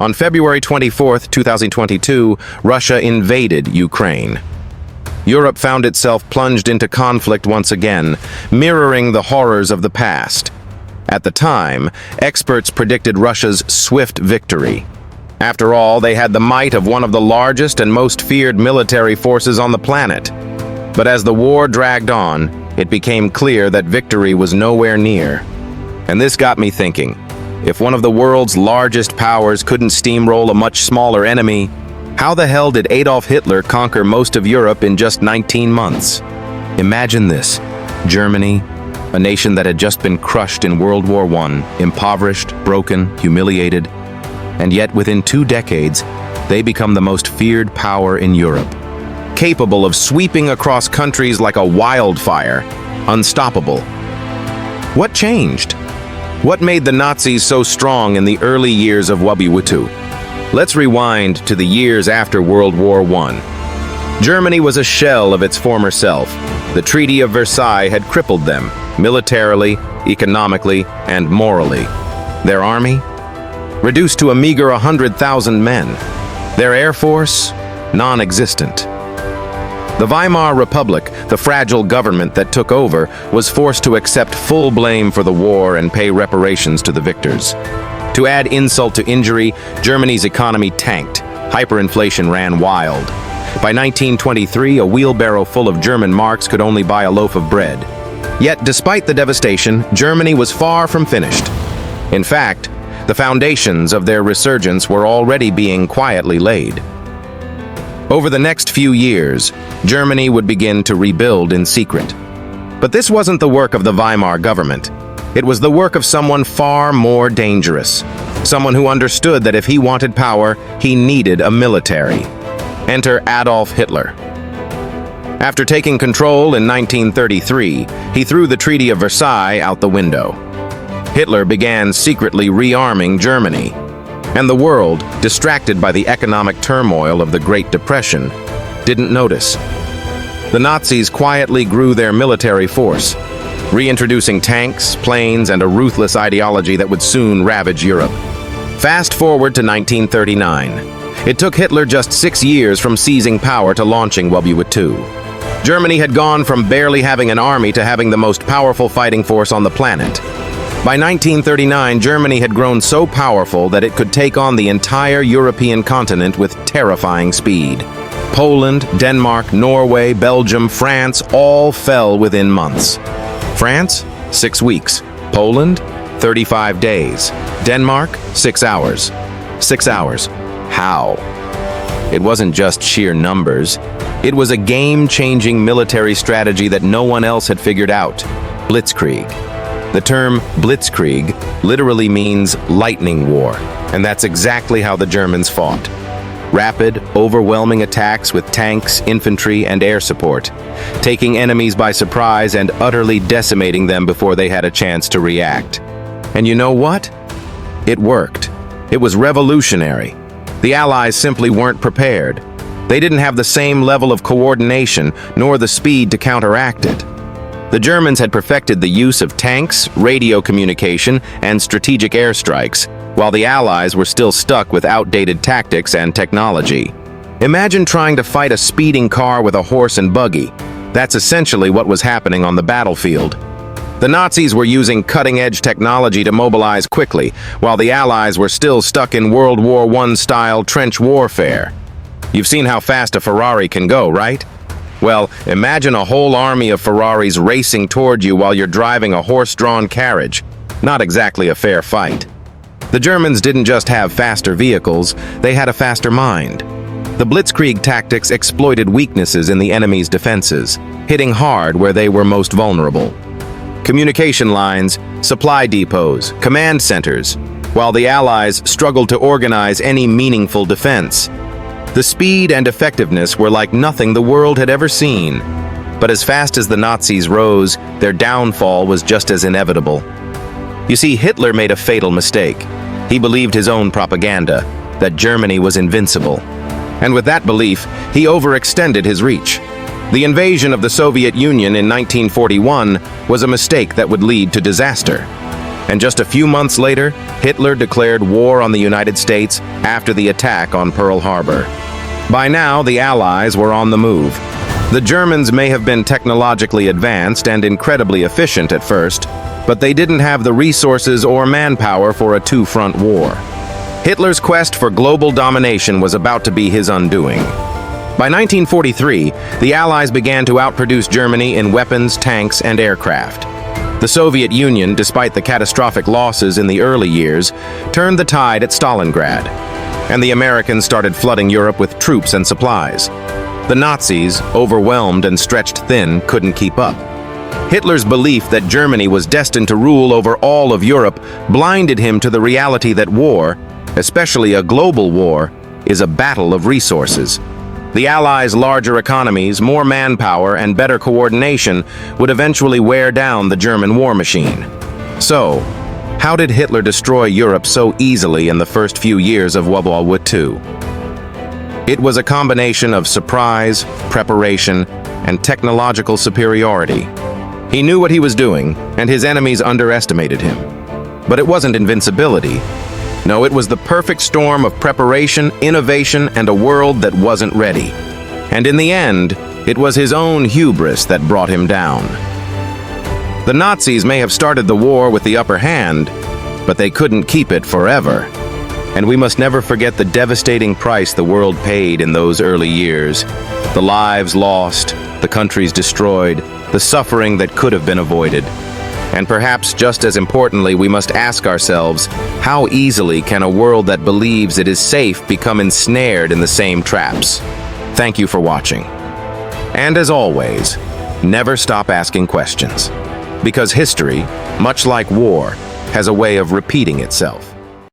On February 24, 2022, Russia invaded Ukraine. Europe found itself plunged into conflict once again, mirroring the horrors of the past. At the time, experts predicted Russia's swift victory. After all, they had the might of one of the largest and most feared military forces on the planet. But as the war dragged on, it became clear that victory was nowhere near. And this got me thinking, if one of the world's largest powers couldn't steamroll a much smaller enemy, how the hell did Adolf Hitler conquer most of Europe in just 19 months? Imagine this: Germany, a nation that had just been crushed in World War I, impoverished, broken, humiliated, and yet within 2 decades, they become the most feared power in Europe. Capable of sweeping across countries like a wildfire, unstoppable. What changed? What made the Nazis so strong in the early years of WW2? Let's rewind to the years after World War I. Germany was a shell of its former self. The Treaty of Versailles had crippled them, militarily, economically, and morally. Their army? Reduced to a meager 100,000 men. Their air force? Non-existent. The Weimar Republic, the fragile government that took over, was forced to accept full blame for the war and pay reparations to the victors. To add insult to injury, Germany's economy tanked. Hyperinflation ran wild. By 1923, a wheelbarrow full of German marks could only buy a loaf of bread. Yet, despite the devastation, Germany was far from finished. In fact, the foundations of their resurgence were already being quietly laid. Over the next few years, Germany would begin to rebuild in secret. But this wasn't the work of the Weimar government. It was the work of someone far more dangerous. Someone who understood that if he wanted power, he needed a military. Enter Adolf Hitler. After taking control in 1933, he threw the Treaty of Versailles out the window. Hitler began secretly rearming Germany. And the world, distracted by the economic turmoil of the Great Depression, didn't notice. The Nazis quietly grew their military force, reintroducing tanks, planes, and a ruthless ideology that would soon ravage Europe. Fast forward to 1939. It took Hitler just 6 years from seizing power to launching WW2. Germany had gone from barely having an army to having the most powerful fighting force on the planet. By 1939, Germany had grown so powerful that it could take on the entire European continent with terrifying speed. Poland, Denmark, Norway, Belgium, France all fell within months. France, 6 weeks. Poland, 35 days. Denmark, 6 hours. 6 hours. How? It wasn't just sheer numbers. It was a game-changing military strategy that no one else had figured out: blitzkrieg. The term blitzkrieg literally means lightning war, and that's exactly how the Germans fought. Rapid, overwhelming attacks with tanks, infantry, and air support, taking enemies by surprise and utterly decimating them before they had a chance to react. And you know what? It worked. It was revolutionary. The Allies simply weren't prepared. They didn't have the same level of coordination, nor the speed to counteract it. The Germans had perfected the use of tanks, radio communication, and strategic airstrikes, while the Allies were still stuck with outdated tactics and technology. Imagine trying to fight a speeding car with a horse and buggy. That's essentially what was happening on the battlefield. The Nazis were using cutting-edge technology to mobilize quickly, while the Allies were still stuck in World War I-style trench warfare. You've seen how fast a Ferrari can go, right? Well, imagine a whole army of Ferraris racing toward you while you're driving a horse-drawn carriage. Not exactly a fair fight. The Germans didn't just have faster vehicles, they had a faster mind. The blitzkrieg tactics exploited weaknesses in the enemy's defenses, hitting hard where they were most vulnerable. Communication lines, supply depots, command centers, while the Allies struggled to organize any meaningful defense. The speed and effectiveness were like nothing the world had ever seen. But as fast as the Nazis rose, their downfall was just as inevitable. You see, Hitler made a fatal mistake. He believed his own propaganda, that Germany was invincible. And with that belief, he overextended his reach. The invasion of the Soviet Union in 1941 was a mistake that would lead to disaster. And just a few months later, Hitler declared war on the United States after the attack on Pearl Harbor. By now, the Allies were on the move. The Germans may have been technologically advanced and incredibly efficient at first, but they didn't have the resources or manpower for a two-front war. Hitler's quest for global domination was about to be his undoing. By 1943, the Allies began to outproduce Germany in weapons, tanks, and aircraft. The Soviet Union, despite the catastrophic losses in the early years, turned the tide at Stalingrad, and the Americans started flooding Europe with troops and supplies. The Nazis, overwhelmed and stretched thin, couldn't keep up. Hitler's belief that Germany was destined to rule over all of Europe blinded him to the reality that war, especially a global war, is a battle of resources. The Allies' larger economies, more manpower, and better coordination would eventually wear down the German war machine. So, how did Hitler destroy Europe so easily in the first few years of World War II? It was a combination of surprise, preparation, and technological superiority. He knew what he was doing, and his enemies underestimated him. But it wasn't invincibility. No, it was the perfect storm of preparation, innovation, and a world that wasn't ready. And in the end, it was his own hubris that brought him down. The Nazis may have started the war with the upper hand, but they couldn't keep it forever. And we must never forget the devastating price the world paid in those early years. The lives lost, the countries destroyed, the suffering that could have been avoided. And perhaps just as importantly, we must ask ourselves, how easily can a world that believes it is safe become ensnared in the same traps? Thank you for watching. And as always, never stop asking questions. Because history, much like war, has a way of repeating itself.